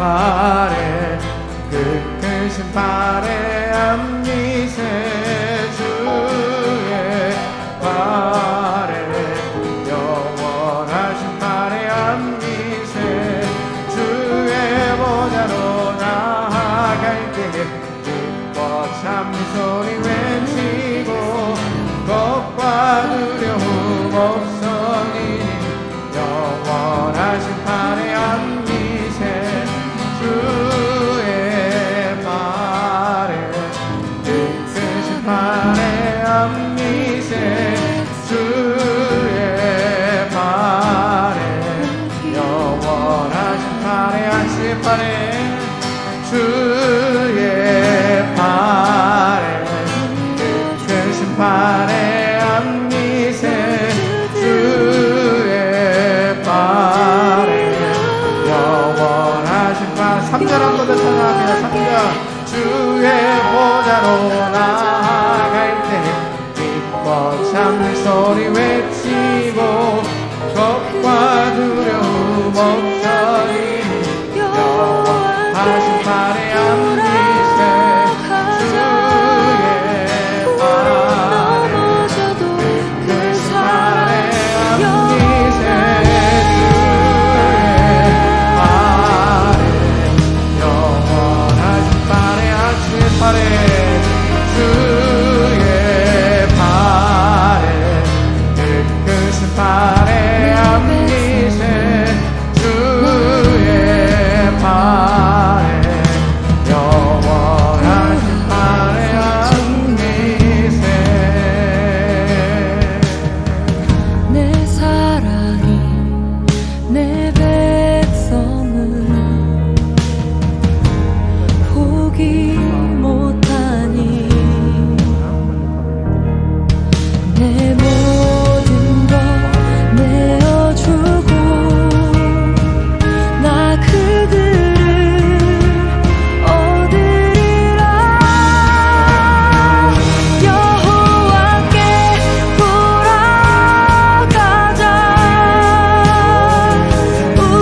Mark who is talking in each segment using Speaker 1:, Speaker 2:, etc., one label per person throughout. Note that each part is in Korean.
Speaker 1: 발에 그 크신 발에 안미세 주의 발에 영원하신 발에 안미세 주의 보좌로 나아갈 때에 기뻐 찬미 소리 외치고 겁과 두려움 없어지니 영원하신 발에 안미세 주의 발에 그 크신 발에 안미세 주의 발에 영원하신 발에 안식 발에 주의 발에 그 크신 발에 안미세 주의 발에 영원하신 발 3절 한 번 더 찬양합니다. 3절 주의 보좌로 나아갈 때 기뻐 찬미 소리 외치고 겁과 두려움 없어지니 영원하신 발에 안미세 주의 발에 그 크신 발에 안미세 주의 발에 그 크신 발에 안미세 주의 발에 영원하신 발에 안미세
Speaker 2: 내 사랑이 내 백성을 포기 못하니 내 모든 것 내어주고 나 그들을 얻으리라 여호와께 돌아가자 우리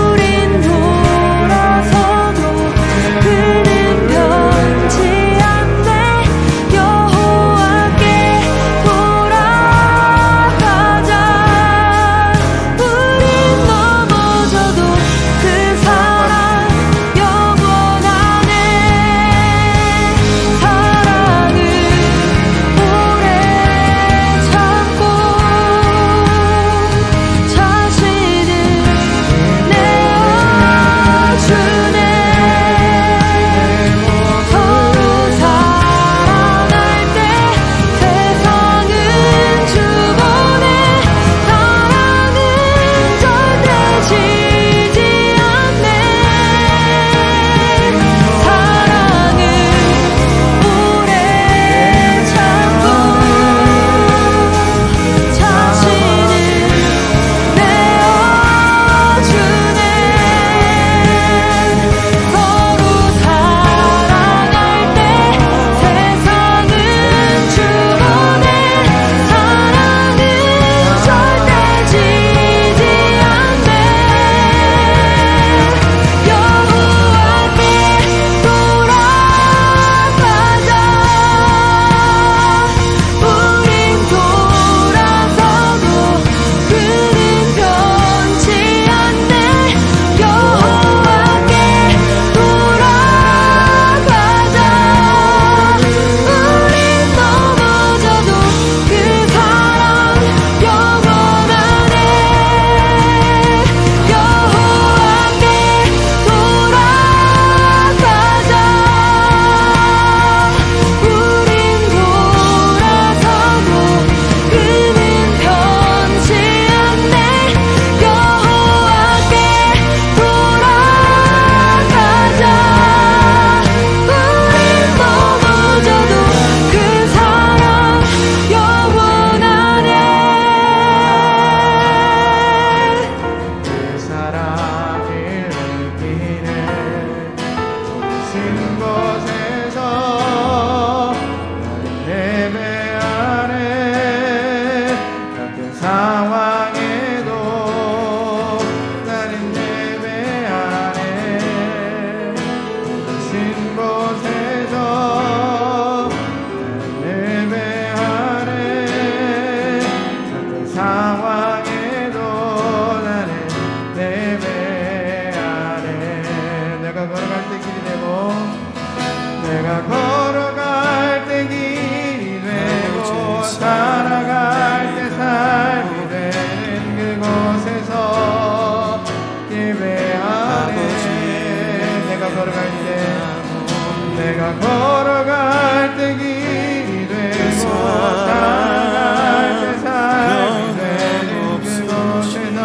Speaker 1: 내가 걸어갈 때 길이 되고 살아갈 때 삶이 되는 그곳에 너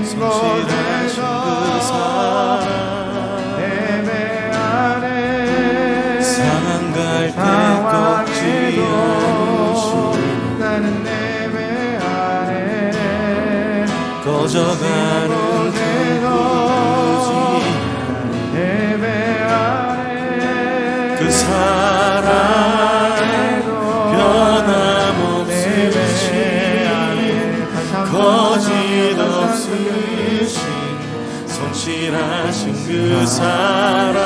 Speaker 3: 성실하신 그 사랑
Speaker 1: 예배하네
Speaker 3: 상한 갈때 꺾지 않으시고
Speaker 1: 나는 예배하네
Speaker 3: 꺼져가는 그 사랑 변함없으신 거짓없으신 성실하신 그 사랑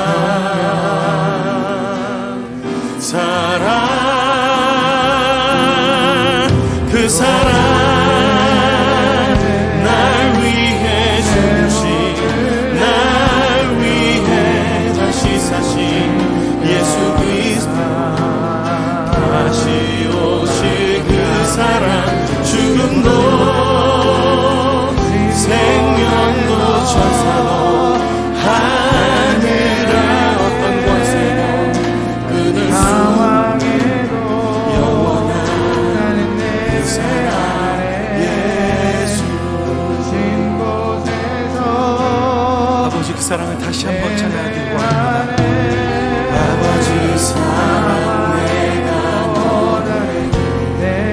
Speaker 3: 그 사랑 날 위해 주신 날 위해 다시 사신 예수 그리스도 다시 오실 그 사랑 죽음도 생명도 천사도 하늘의 어떤 권세도 끊을 수 영원한 그 사랑 예수 아버지 그 사랑을 다시 한번 찬양하기 원합니다. 아버지 사랑 내가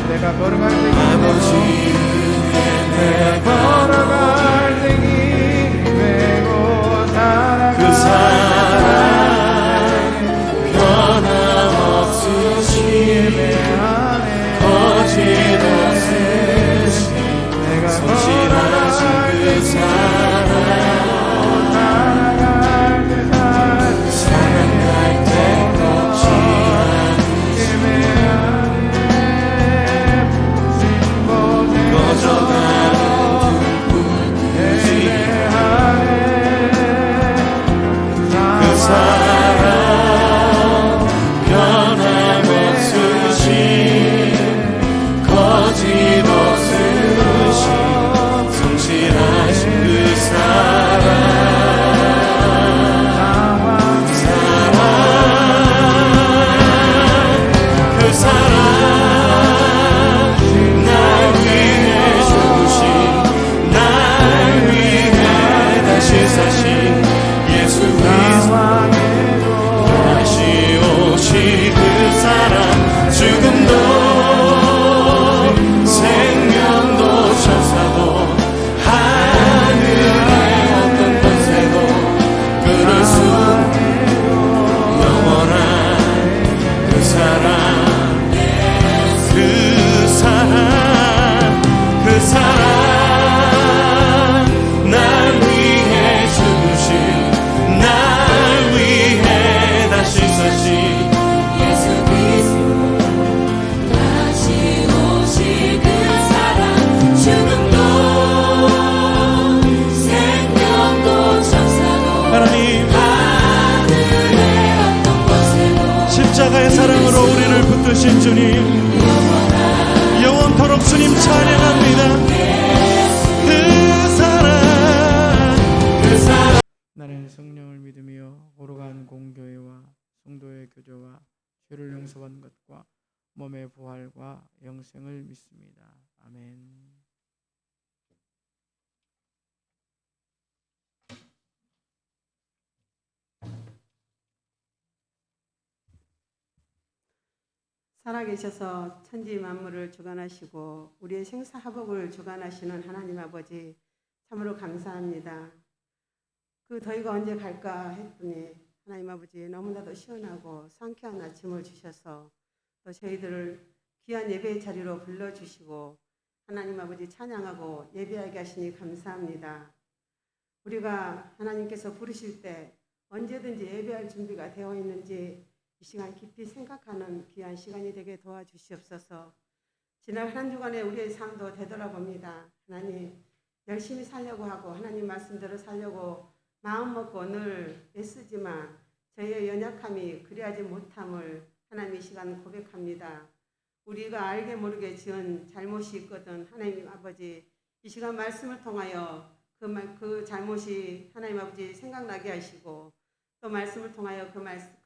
Speaker 1: 내가 걸어갈 때
Speaker 3: 아버지
Speaker 1: 내가 걸어갈 때 길이 되고 살아갈
Speaker 3: 그 사랑 변함없으신 거짓없으신 성실하신 그 사랑 사랑할 때 꺾지 꺼져가는 그 사랑 변함없으신 거짓없으신 성실하신 그 사랑 그 사랑 날 위해 주신 날 위해 다시 사신 예수 그리스도 다시 오실 그 사랑 죽음도 생명도 천사도 하늘의 어떤 권세도 끊을 수 영원한 그 사랑 그 사랑 날 위해 주신 날 위해 다시 사신
Speaker 2: 예수 그리스도 다시 오실 그 사랑 죽음도 생명도 천사도
Speaker 3: 하나님
Speaker 2: 하늘의 어떤 권세도
Speaker 3: 십자가의 사랑으로 우리를 붙드신 주님 영원토록 주님 찬양합니다. 그 사랑
Speaker 1: 나는 성령을 믿으며 오르간 공교회와 성도의 교제와 죄를 용서받는 것과 몸의 부활과 영생을 믿습니다. 아멘.
Speaker 4: 살아계셔서 천지 만물을 주관하시고 우리의 생사화복을 주관하시는 하나님 아버지 참으로 감사합니다. 그 더위가 언제 갈까 했더니 하나님 아버지 너무나도 시원하고 상쾌한 아침을 주셔서 또 저희들을 귀한 예배의 자리로 불러주시고 하나님 아버지 찬양하고 예배하게 하시니 감사합니다. 우리가 하나님께서 부르실 때 언제든지 예배할 준비가 되어 있는지 이 시간 깊이 생각하는 귀한 시간이 되게 도와주시옵소서. 지난 한 주간의 우리의 삶도 되돌아봅니다. 하나님 열심히 살려고 하고 하나님 말씀대로 살려고 마음 먹고 늘 애쓰지만 저희의 연약함이 그리하지 못함을 하나님 이 시간 고백합니다. 우리가 알게 모르게 지은 잘못이 있거든. 하나님 아버지 이 시간 말씀을 통하여 그 잘못이 하나님 아버지 생각나게 하시고 또 말씀을 통하여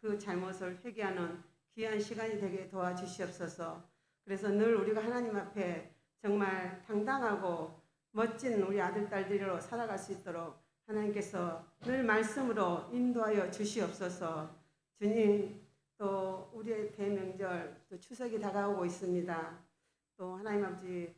Speaker 4: 그 잘못을 회개하는 귀한 시간이 되게 도와주시옵소서. 그래서 늘 우리가 하나님 앞에 정말 당당하고 멋진 우리 아들 딸들로 살아갈 수 있도록 하나님께서 늘 말씀으로 인도하여 주시옵소서. 주님, 또 우리의 대명절 또 추석이 다가오고 있습니다. 또 하나님 아버지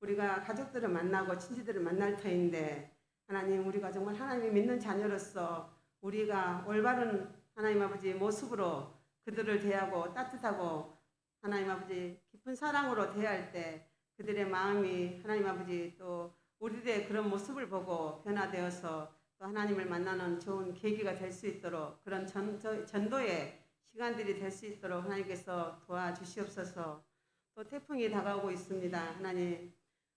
Speaker 4: 우리가 가족들을 만나고 친지들을 만날 터인데 하나님 우리가 정말 하나님이 믿는 자녀로서 우리가 올바른 하나님 아버지 모습으로 그들을 대하고 따뜻하고 하나님 아버지 깊은 사랑으로 대할 때 그들의 마음이 하나님 아버지 또 우리들의 그런 모습을 보고 변화되어서 또 하나님을 만나는 좋은 계기가 될 수 있도록 그런 전도의 시간들이 될 수 있도록 하나님께서 도와주시옵소서. 또 태풍이 다가오고 있습니다. 하나님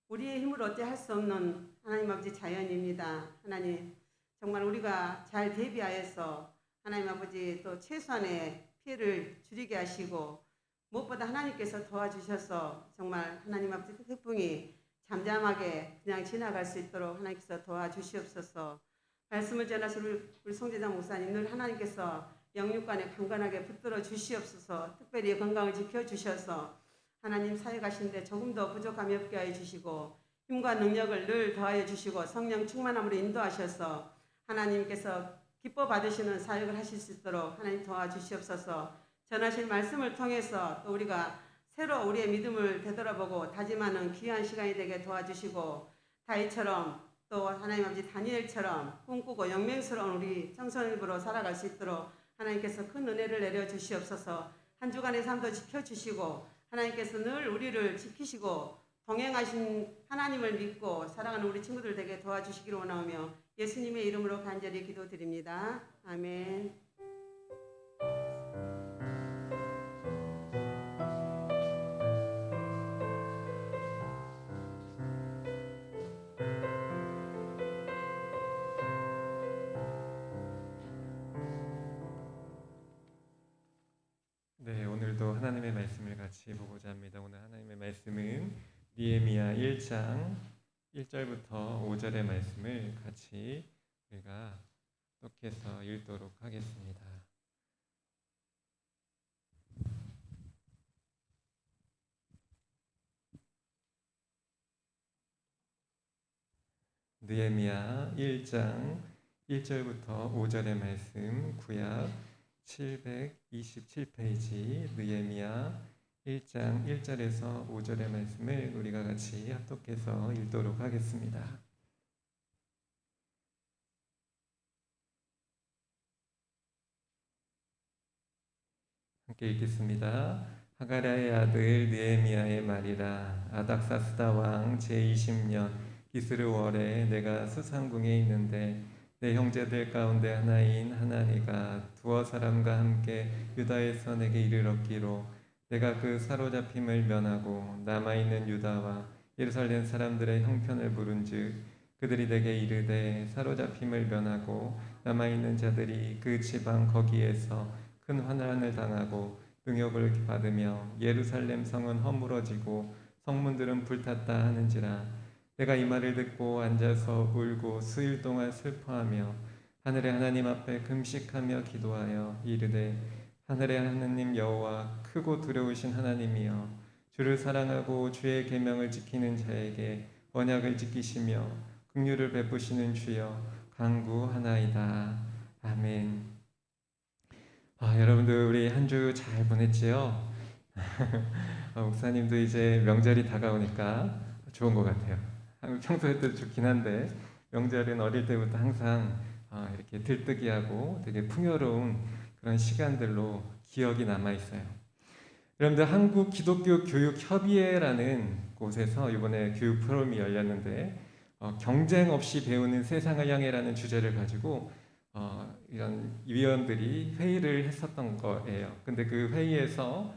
Speaker 4: 우리의 힘으로 어찌 할 수 없는 하나님 아버지 자연입니다. 하나님 정말 우리가 잘 대비하여서 하나님 아버지 또 최소한의 피해를 줄이게 하시고 무엇보다 하나님께서 도와주셔서 정말 하나님 아버지 태풍이 잠잠하게 그냥 지나갈 수 있도록 하나님께서 도와주시옵소서. 말씀을 전하실 우리 송재장 목사님 늘 하나님께서 영육간에 강건하게 붙들어 주시옵소서. 특별히 건강을 지켜주셔서 하나님 사회 가시는데 조금 더 부족함이 없게 하여 주시고 힘과 능력을 늘 더하여 주시고 성령 충만함으로 인도하셔서 하나님께서 기뻐 받으시는 사역을 하실 수 있도록 하나님 도와주시옵소서. 전하실 말씀을 통해서 또 우리가 새로 우리의 믿음을 되돌아보고 다짐하는 귀한 시간이 되게 도와주시고 다윗처럼 또 하나님 아버지 다니엘처럼 꿈꾸고 영맹스러운 우리 청소년으로 살아갈 수 있도록 하나님께서 큰 은혜를 내려주시옵소서. 한 주간의 삶도 지켜주시고 하나님께서 늘 우리를 지키시고 동행하신 하나님을 믿고 살아가는 우리 친구들 되게 도와주시기를 원하오며 예수님의 이름으로 간절히 기도드립니다. 아멘.
Speaker 3: 네, 오늘도 하나님의 말씀을 같이 보고자 합니다. 오늘 하나님의 말씀은 느헤미야 1장 1절부터 5절의 말씀을 같이 우리가 똑해서 읽도록 하겠습니다. 느헤미야 1장 1절부터 5절의 말씀 구약 727페이지 느헤미야 1장 1절에서 5절의 말씀을 우리가 같이 합독해서 읽도록 하겠습니다. 함께 읽겠습니다. 하가랴의 아들 느헤미야의 말이라. 아닥사스다 왕 제20년 기스르 월에 내가 수상궁에 있는데 내 형제들 가운데 하나인 하나니가 두어 사람과 함께 유다에서 내게 이르렀기로 내가 그 사로잡힘을 면하고 남아있는 유다와 예루살렘 사람들의 형편을 물은즉 그들이 내게 이르되 사로잡힘을 면하고 남아있는 자들이 그 지방 거기에서 큰 환난을 당하고 능욕을 받으며 예루살렘 성은 허물어지고 성문들은 불탔다 하는지라. 내가 이 말을 듣고 앉아서 울고 수일 동안 슬퍼하며 하늘의 하나님 앞에 금식하며 기도하여 이르되 하늘의 하나님 여호와 크고 두려우신 하나님이여 주를 사랑하고 주의 계명을 지키는 자에게 언약을 지키시며 긍휼을 베푸시는 주여 간구하나이다. 아멘. 여러분들 우리 한 주 잘 보냈지요? 목사님도 이제 명절이 다가오니까 좋은 것 같아요. 평소에도 좋긴 한데 명절은 어릴 때부터 항상 이렇게 들뜨기하고 되게 풍요로운 그런 시간들로 기억이 남아 있어요. 여러분들 한국 기독교 교육 협의회라는 곳에서 이번에 교육 포럼이 열렸는데 경쟁 없이 배우는 세상을 향해라는 주제를 가지고 이런 위원들이 회의를 했었던 거예요. 근데 그 회의에서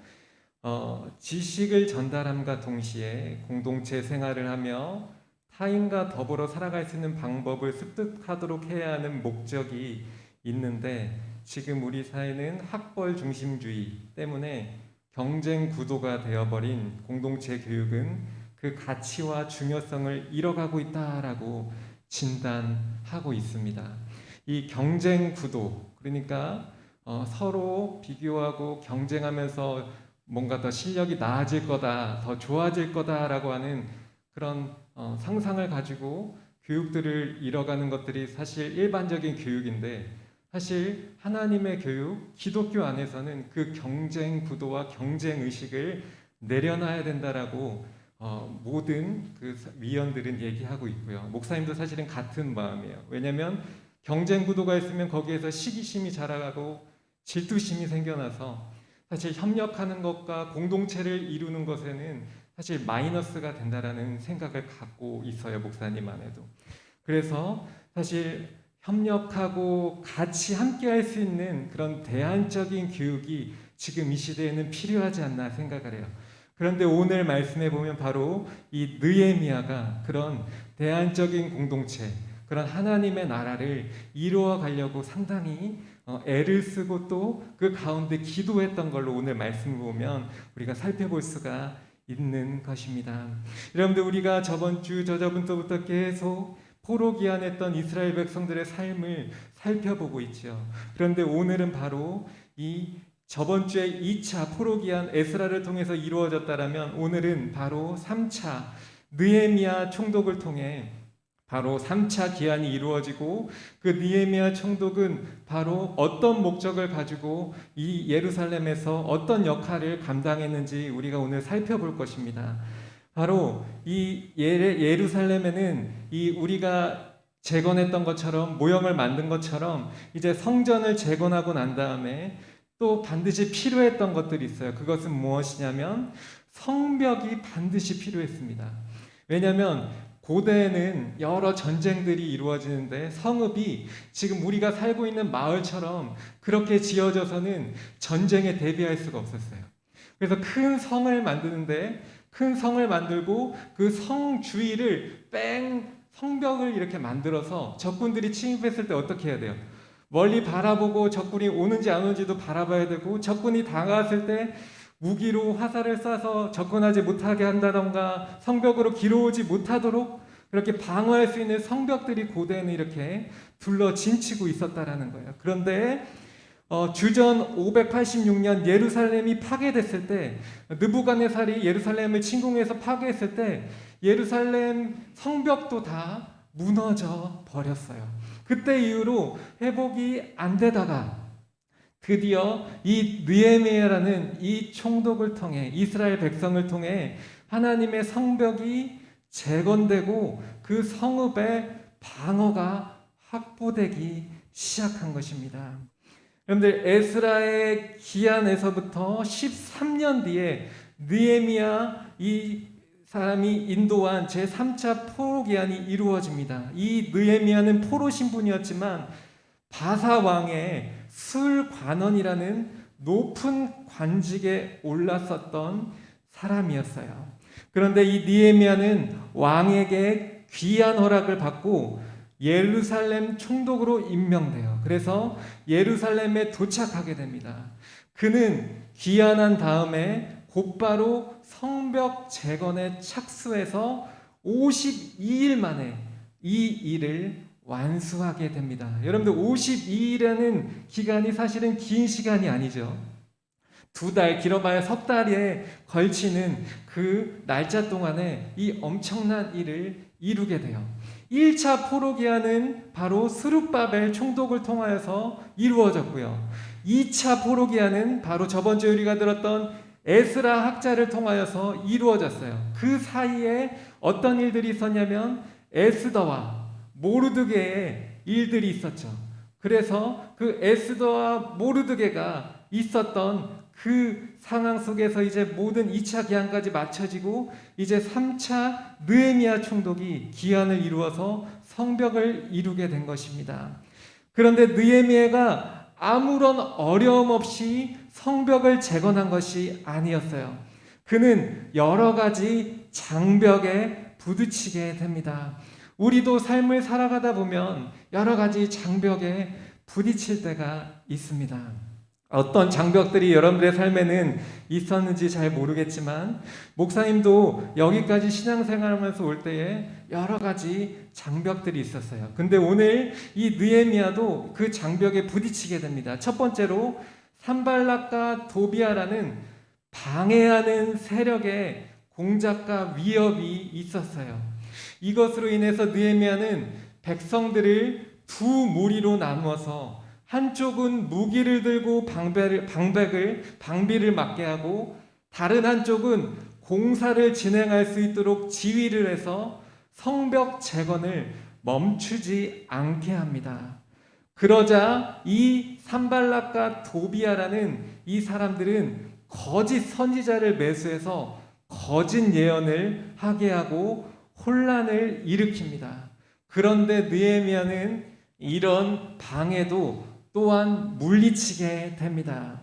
Speaker 3: 지식을 전달함과 동시에 공동체 생활을 하며 타인과 더불어 살아갈 수 있는 방법을 습득하도록 해야 하는 목적이 있는데 지금 우리 사회는 학벌 중심주의 때문에 경쟁 구도가 되어버린 공동체 교육은 그 가치와 중요성을 잃어가고 있다라고 진단하고 있습니다. 이 경쟁 구도, 그러니까 서로 비교하고 경쟁하면서 뭔가 더 실력이 나아질 거다, 더 좋아질 거다라고 하는 그런 상상을 가지고 교육들을 잃어가는 것들이 사실 일반적인 교육인데, 사실 하나님의 교육, 기독교 안에서는 그 경쟁 구도와 경쟁 의식을 내려놔야 된다라고 모든 그 위원들은 얘기하고 있고요. 목사님도 사실은 같은 마음이에요. 왜냐하면 경쟁 구도가 있으면 거기에서 시기심이 자라가고 질투심이 생겨나서 사실 협력하는 것과 공동체를 이루는 것에는 사실 마이너스가 된다라는 생각을 갖고 있어요, 목사님 안에도. 그래서 사실 협력하고 같이 함께 할 수 있는 그런 대안적인 교육이 지금 이 시대에는 필요하지 않나 생각을 해요. 그런데 오늘 말씀에 보면 바로 이 느헤미야가 그런 대안적인 공동체, 그런 하나님의 나라를 이루어 가려고 상당히 애를 쓰고 또 그 가운데 기도했던 걸로 오늘 말씀을 보면 우리가 살펴볼 수가 있는 것입니다. 여러분들, 우리가 저번 주 저저번부터 계속 포로기한했던 이스라엘 백성들의 삶을 살펴보고 있죠. 그런데 오늘은 바로 이 저번 주에 2차 포로기한 에스라를 통해서 이루어졌다라면, 오늘은 바로 3차 느헤미야 총독을 통해 바로 3차 기한이 이루어지고, 그 느헤미야 총독은 바로 어떤 목적을 가지고 이 예루살렘에서 어떤 역할을 감당했는지 우리가 오늘 살펴볼 것입니다. 바로 이 예루살렘에는 이 우리가 재건했던 것처럼, 모형을 만든 것처럼 이제 성전을 재건하고 난 다음에 또 반드시 필요했던 것들이 있어요. 그것은 무엇이냐면 성벽이 반드시 필요했습니다. 왜냐하면 고대에는 여러 전쟁들이 이루어지는데 성읍이 지금 우리가 살고 있는 마을처럼 그렇게 지어져서는 전쟁에 대비할 수가 없었어요. 그래서 큰 성을 만드는데, 큰 성을 만들고 그 성 주위를 성벽을 이렇게 만들어서 적군들이 침입했을 때 어떻게 해야 돼요? 멀리 바라보고 적군이 오는지 안 오는지도 바라봐야 되고, 적군이 다가왔을 때 무기로 화살을 쏴서 접근하지 못하게 한다던가 성벽으로 기어오지 못하도록 그렇게 방어할 수 있는 성벽들이 고대에는 이렇게 둘러 진치고 있었다라는 거예요. 그런데 주전 586년 예루살렘이 파괴됐을 때, 느부갓네살이 예루살렘을 침공해서 파괴했을 때 예루살렘 성벽도 다 무너져 버렸어요. 그때 이후로 회복이 안 되다가 드디어 이 느헤미야라는 이 총독을 통해, 이스라엘 백성을 통해 하나님의 성벽이 재건되고 그 성읍의 방어가 확보되기 시작한 것입니다. 여러분들, 에스라의 기한에서부터 13년 뒤에 느헤미야 이 사람이 인도한 제3차 포로 기한이 이루어집니다. 이 느헤미야는 포로 신분이었지만 바사 왕의 술관원이라는 높은 관직에 올랐었던 사람이었어요. 그런데 이 느헤미야는 왕에게 귀한 허락을 받고 예루살렘 총독으로 임명돼요. 그래서 예루살렘에 도착하게 됩니다. 그는 귀환한 다음에 곧바로 성벽 재건에 착수해서 52일 만에 이 일을 완수하게 됩니다. 여러분들, 52일이라는 기간이 사실은 긴 시간이 아니죠. 2달, 길어봐야 석 달에 걸치는 그 날짜 동안에 이 엄청난 일을 이루게 돼요. 1차 포로기한은 바로 스룹바벨 총독을 통하여서 이루어졌고요. 2차 포로기한은 바로 저번 주에 우리가 들었던 에스라 학자를 통하여서 이루어졌어요. 그 사이에 어떤 일들이 있었냐면 에스더와 모르드게의 일들이 있었죠. 그래서 그 에스더와 모르드게가 있었던 그 상황 속에서 이제 모든 2차 기한까지 맞춰지고 이제 3차 느헤미야 총독이 기한을 이루어서 성벽을 이루게 된 것입니다. 그런데 느헤미야가 아무런 어려움 없이 성벽을 재건한 것이 아니었어요. 그는 여러 가지 장벽에 부딪히게 됩니다. 우리도 삶을 살아가다 보면 여러 가지 장벽에 부딪힐 때가 있습니다. 어떤 장벽들이 여러분들의 삶에는 있었는지 잘 모르겠지만 목사님도 여기까지 신앙생활하면서 올 때에 여러 가지 장벽들이 있었어요. 근데 오늘 이 느헤미야도 그 장벽에 부딪히게 됩니다. 첫 번째로 산발락과 도비아라는 방해하는 세력의 공작과 위협이 있었어요. 이것으로 인해서 느헤미야는 백성들을 두 무리로 나누어서 한쪽은 무기를 들고 방비를 맞게 하고 다른 한쪽은 공사를 진행할 수 있도록 지휘를 해서 성벽 재건을 멈추지 않게 합니다. 그러자 이 산발락과 도비아라는 이 사람들은 거짓 선지자를 매수해서 거짓 예언을 하게 하고 혼란을 일으킵니다. 그런데 느헤미야는 이런 방해도 또한 물리치게 됩니다.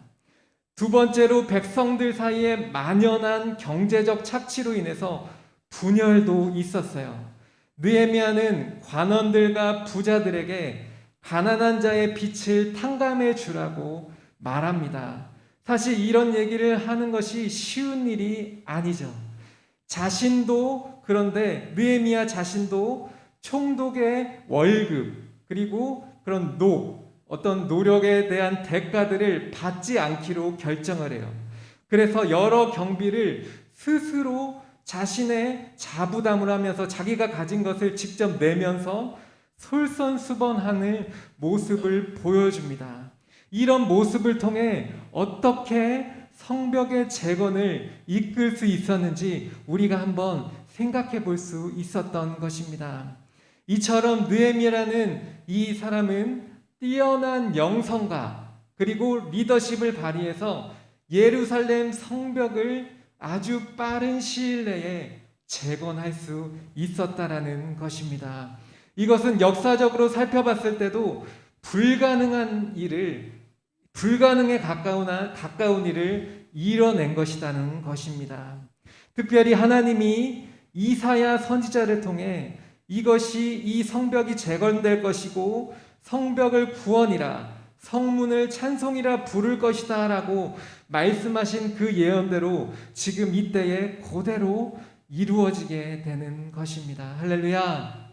Speaker 3: 두 번째로 백성들 사이에 만연한 경제적 착취로 인해서 분열도 있었어요. 느헤미야는 관원들과 부자들에게 가난한 자의 빚을 탕감해 주라고 말합니다. 사실 이런 얘기를 하는 것이 쉬운 일이 아니죠. 자신도, 그런데 느헤미야 자신도 총독의 월급 그리고 그런 어떤 노력에 대한 대가들을 받지 않기로 결정을 해요. 그래서 여러 경비를 스스로 자신의 자부담을 하면서 자기가 가진 것을 직접 내면서 솔선수범하는 모습을 보여줍니다. 이런 모습을 통해 어떻게 성벽의 재건을 이끌 수 있었는지 우리가 한번 생각해 볼 수 있었던 것입니다. 이처럼 느헤미야라는 이 사람은 뛰어난 영성과 그리고 리더십을 발휘해서 예루살렘 성벽을 아주 빠른 시일 내에 재건할 수 있었다라는 것입니다. 이것은 역사적으로 살펴봤을 때도 불가능에 가까운 일을 이뤄낸 것이라는 것입니다. 특별히 하나님이 이사야 선지자를 통해 이것이 이 성벽이 재건될 것이고 성벽을 구원이라 성문을 찬송이라 부를 것이다 라고 말씀하신 그 예언대로 지금 이때에 그대로 이루어지게 되는 것입니다. 할렐루야.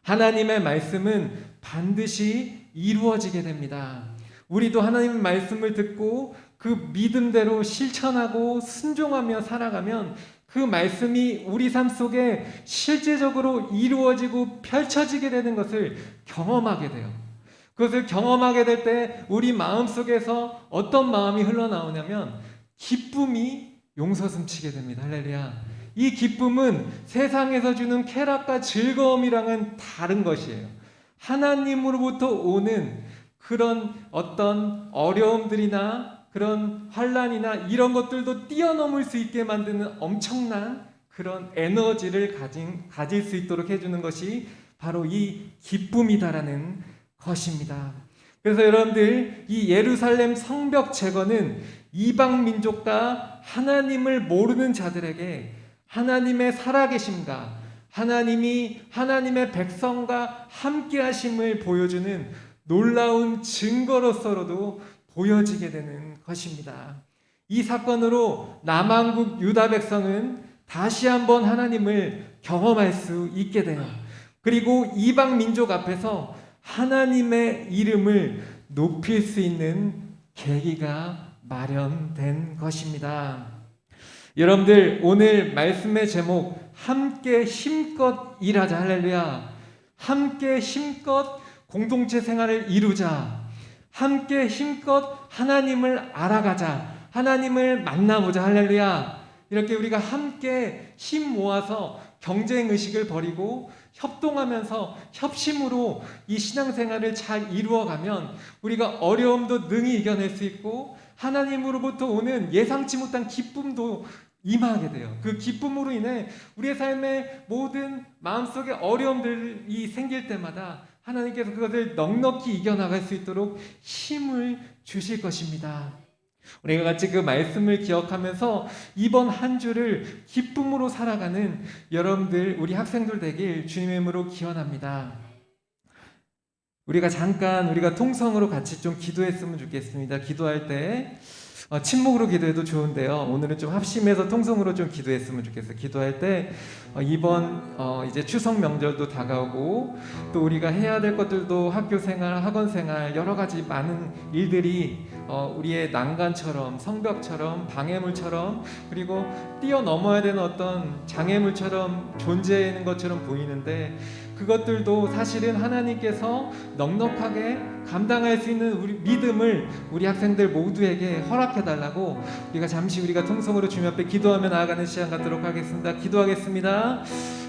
Speaker 3: 하나님의 말씀은 반드시 이루어지게 됩니다. 우리도 하나님의 말씀을 듣고 그 믿음대로 실천하고 순종하며 살아가면 그 말씀이 우리 삶 속에 실제적으로 이루어지고 펼쳐지게 되는 것을 경험하게 돼요. 그것을 경험하게 될 때 우리 마음속에서 어떤 마음이 흘러나오냐면 기쁨이 용서숨치게 됩니다. 할렐루야. 이 기쁨은 세상에서 주는 쾌락과 즐거움이랑은 다른 것이에요. 하나님으로부터 오는 그런 어떤 어려움들이나 그런 환난이나 이런 것들도 뛰어넘을 수 있게 만드는 엄청난 그런 에너지를 가질 수 있도록 해주는 것이 바로 이 기쁨이다라는 것입니다. 그래서 여러분들 이 예루살렘 성벽 재건은 이방 민족과 하나님을 모르는 자들에게 하나님의 살아계심과 하나님이 하나님의 백성과 함께 하심을 보여주는 놀라운 증거로서로도 보여지게 되는 것입니다. 이 사건으로 남왕국 유다 백성은 다시 한번 하나님을 경험할 수 있게 돼요. 그리고 이방 민족 앞에서 하나님의 이름을 높일 수 있는 계기가 마련된 것입니다. 여러분들 오늘 말씀의 제목 함께 힘껏 일하자. 할렐루야. 함께 힘껏 공동체 생활을 이루자. 함께 힘껏 하나님을 알아가자. 하나님을 만나보자. 할렐루야. 이렇게 우리가 함께 힘 모아서 경쟁의식을 버리고 협동하면서 협심으로 이 신앙생활을 잘 이루어가면 우리가 어려움도 능히 이겨낼 수 있고 하나님으로부터 오는 예상치 못한 기쁨도 임하게 돼요. 그 기쁨으로 인해 우리의 삶의 모든 마음속에 어려움들이 생길 때마다 하나님께서 그것을 넉넉히 이겨나갈 수 있도록 힘을 주실 것입니다. 우리가 같이 그 말씀을 기억하면서 이번 한 주를 기쁨으로 살아가는 여러분들, 우리 학생들 되길 주님의 이름으로 기원합니다. 우리가 잠깐 우리가 통성으로 같이 좀 기도했으면 좋겠습니다. 기도할 때 침묵으로 기도해도 좋은데요. 오늘은 좀 합심해서 통성으로 좀 기도했으면 좋겠어요. 기도할 때 이번 이제 추석 명절도 다가오고 또 우리가 해야 될 것들도 학교 생활, 학원 생활 여러 가지 많은 일들이 우리의 난간처럼 성벽처럼 방해물처럼 그리고 뛰어넘어야 되는 어떤 장애물처럼 존재하는 것처럼 보이는데 그것들도 사실은 하나님께서 넉넉하게 감당할 수 있는 우리 믿음을 우리 학생들 모두에게 허락해달라고 우리가 잠시 우리가 통성으로 주님 앞에 기도하며 나아가는 시간 갖도록 하겠습니다. 기도하겠습니다.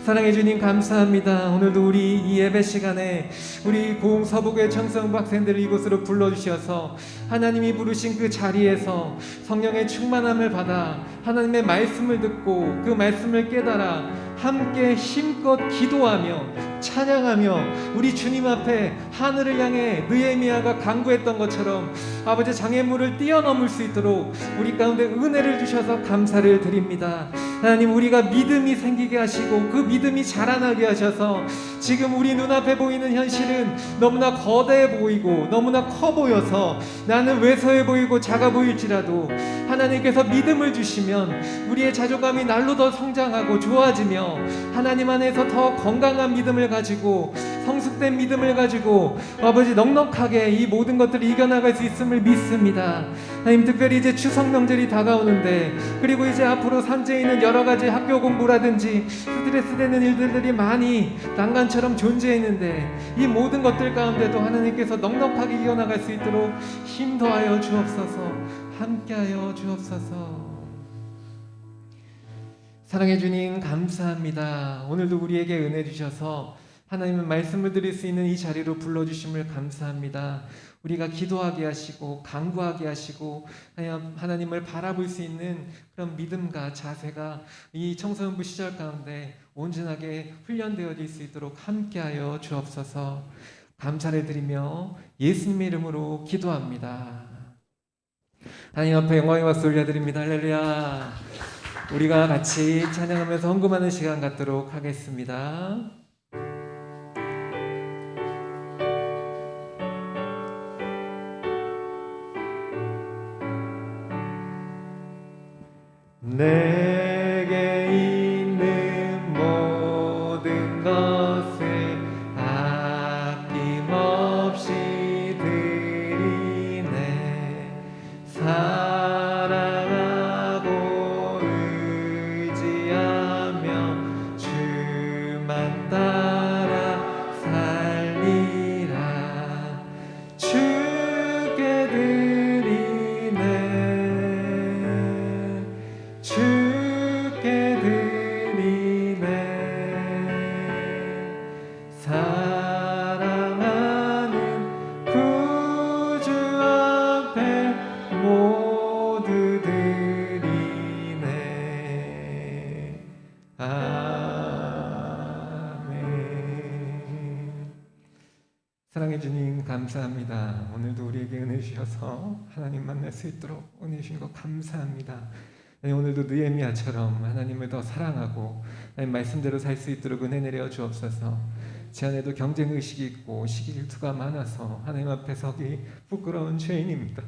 Speaker 3: 사랑해 주님 감사합니다. 오늘도 우리 이 예배 시간에 우리 고흥 서북의 청소년부 학생들을 이곳으로 불러주셔서 하나님이 부르신 그 자리에서 성령의 충만함을 받아 하나님의 말씀을 듣고 그 말씀을 깨달아 함께 힘껏 기도하며 찬양하며 우리 주님 앞에 하늘을 향해 느헤미야가 간구했던 것처럼 아버지 장애물을 뛰어넘을 수 있도록 우리 가운데 은혜를 주셔서 감사를 드립니다. 하나님 우리가 믿음이 생기게 하시고 그 믿음이 자라나게 하셔서 지금 우리 눈앞에 보이는 현실은 너무나 거대해 보이고 너무나 커 보여서 나는 왜소해 보이고 작아 보일지라도 하나님께서 믿음을 주시면 우리의 자존감이 날로 더 성장하고 좋아지며 하나님 안에서 더 건강한 믿음을 가지고 성숙된 믿음을 가지고 아버지 넉넉하게 이 모든 것들을 이겨나갈 수 있음을 믿습니다. 하나님 특별히 이제 추석 명절이 다가오는데 그리고 이제 앞으로 산재에 있는 여러 가지 학교 공부라든지 스트레스 되는 일들이 많이 난간처럼 존재했는데 이 모든 것들 가운데도 하나님께서 넉넉하게 이겨나갈 수 있도록 힘 더하여 주옵소서. 함께하여 주옵소서. 사랑해 주님 감사합니다. 오늘도 우리에게 은혜 주셔서 하나님의 말씀을 드릴 수 있는 이 자리로 불러주심을 감사합니다. 우리가 기도하게 하시고 간구하게 하시고 하나님을 바라볼 수 있는 그런 믿음과 자세가 이 청소년부 시절 가운데 온전하게 훈련되어질 수 있도록 함께하여 주옵소서. 감사를 드리며 예수님의 이름으로 기도합니다. 하나님 앞에 영광의 박수 올려드립니다. 할렐루야. 우리가 같이 찬양하면서 헌금하는 시간 갖도록 하겠습니다. 내게 있는 모든 것을 아낌없이 드리네. 사랑하고 의지하며 주만 따라 살리라. 주께 드리네. 주께 드리네. 사랑하는 구주 앞에 모두 드리네. 아멘. 사랑해 주님 감사합니다. 오늘도 우리에게 은혜 주셔서 하나님 만날 수 있도록 은혜 주신 것 감사합니다. 오늘도 느헤미야처럼 하나님을 더 사랑하고 하나님 말씀대로 살 수 있도록 은혜 내려 주옵소서. 제 안에도 경쟁 의식이 있고 시기 질투가 많아서 하나님 앞에 서기 부끄러운 죄인입니다.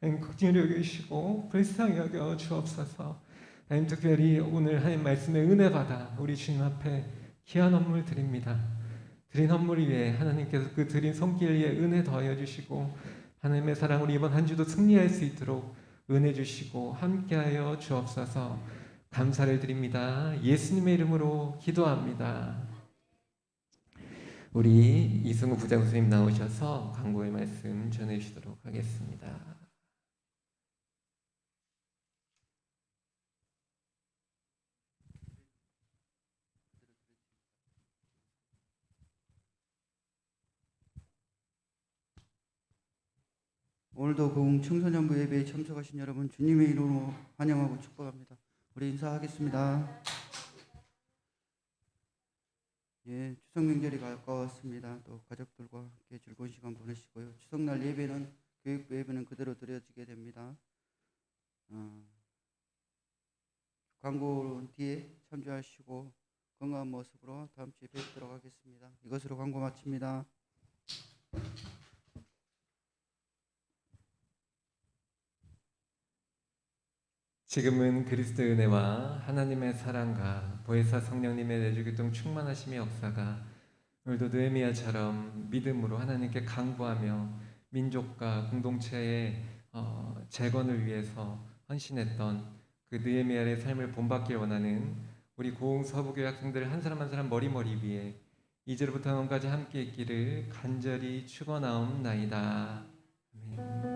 Speaker 3: 하나님 긍휼히 여기시고 불쌍히 여겨 주옵소서. 하나님 특별히 오늘 하나님 말씀에 은혜 받아 우리 주님 앞에 귀한 헌물 드립니다. 드린 헌물을 위해 하나님께서 그 드린 손길 위에 은혜 더하여 주시고 하나님의 사랑으로 이번 한 주도 승리할 수 있도록 은혜 주시고 함께하여 주옵소서. 감사를 드립니다. 예수님의 이름으로 기도합니다. 우리 이승우 부장수님 나오셔서 광고의 말씀 전해주시도록 하겠습니다.
Speaker 5: 오늘도 고흥 청소년부 예배에 참석하신 여러분 주님의 이름으로 환영하고 축복합니다. 우리 인사하겠습니다. 예, 추석 명절이 가까웠습니다. 또 가족들과 함께 즐거운 시간 보내시고요. 추석날 예배는 교육부 예배는 그대로 드려지게 됩니다. 광고 뒤에 참조하시고 건강한 모습으로 다음 주에 뵙도록 하겠습니다. 이것으로 광고 마칩니다.
Speaker 3: 지금은 그리스도의 은혜와 하나님의 사랑과 보혜사 성령님의 내주교통 충만하심의 역사가 오늘도 느헤미야처럼 믿음으로 하나님께 간구하며 민족과 공동체의 재건을 위해서 헌신했던 그 느헤미야의 삶을 본받길 원하는 우리 고흥 서부교회 학생들 한 사람 한 사람 머리 위에 이제로부터 영원까지 함께 있기를 간절히 축원하옵나이다. 아멘.